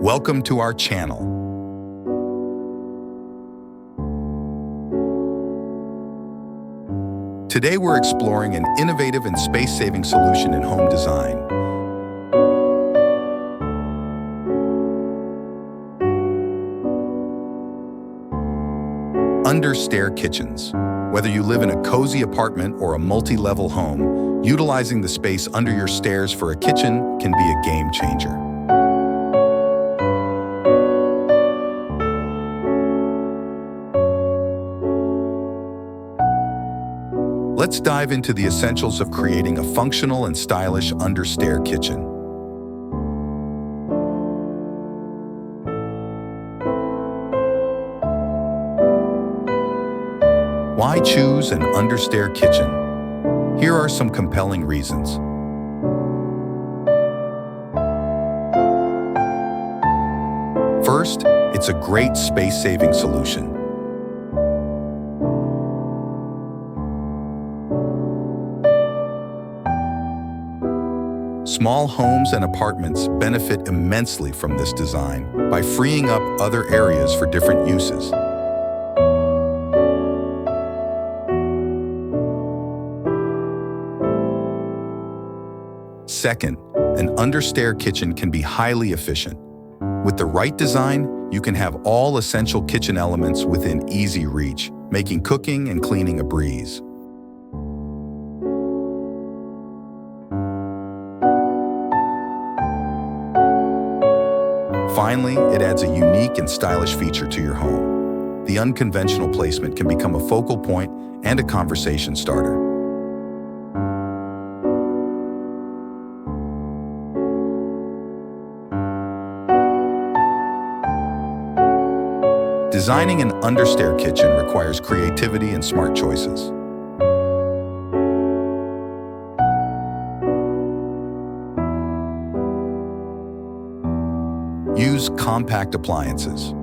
Welcome to our channel. Today we're exploring an innovative and space-saving solution in home design. Under-stair kitchens. Whether you live in a cozy apartment or a multi-level home, utilizing the space under your stairs for a kitchen can be a game changer. Let's dive into the essentials of creating a functional and stylish under-stair kitchen. Why choose an under-stair kitchen? Here are some compelling reasons. First, it's a great space-saving solution. Small homes and apartments benefit immensely from this design by freeing up other areas for different uses. Second, an under-stair kitchen can be highly efficient. With the right design, you can have all essential kitchen elements within easy reach, making cooking and cleaning a breeze. Finally, it adds a unique and stylish feature to your home. The unconventional placement can become a focal point and a conversation starter. Designing an under-stair kitchen requires creativity and smart choices. Use compact appliances.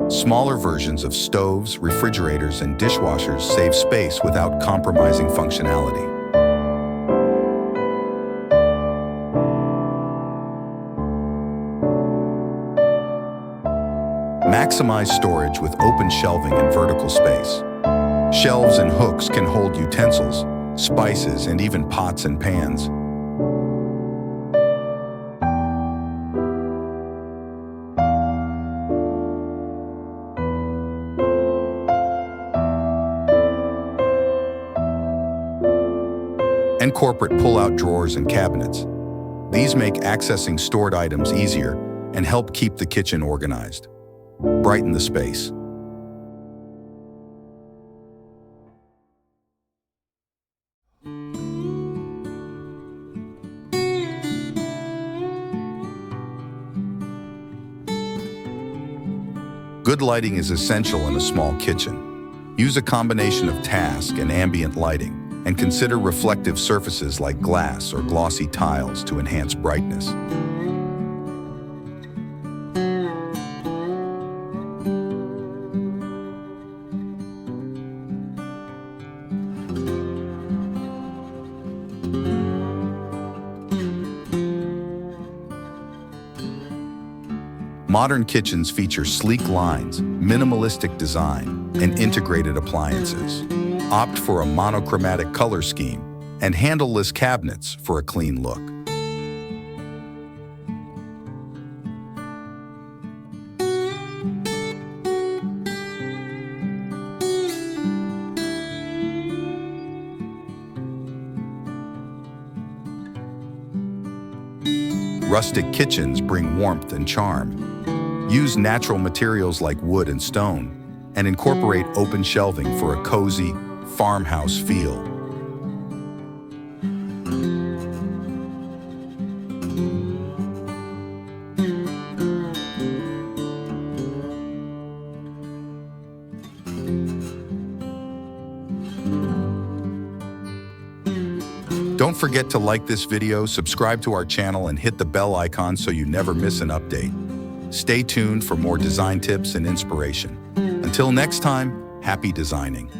Smaller versions of stoves, refrigerators, and dishwashers save space without compromising functionality. Maximize storage with open shelving and vertical space. Shelves and hooks can hold utensils, spices, and even pots and pans. And corporate pull-out drawers and cabinets. These make accessing stored items easier and help keep the kitchen organized. Brighten the space. Good lighting is essential in a small kitchen. Use a combination of task and ambient lighting, and consider reflective surfaces like glass or glossy tiles to enhance brightness. Modern kitchens feature sleek lines, minimalistic design, and integrated appliances. Opt for a monochromatic color scheme and handleless cabinets for a clean look. Rustic kitchens bring warmth and charm. Use natural materials like wood and stone, and incorporate open shelving for a cozy, farmhouse feel. Don't forget to like this video, subscribe to our channel, and hit the bell icon so you never miss an update. Stay tuned for more design tips and inspiration. Until next time, happy designing.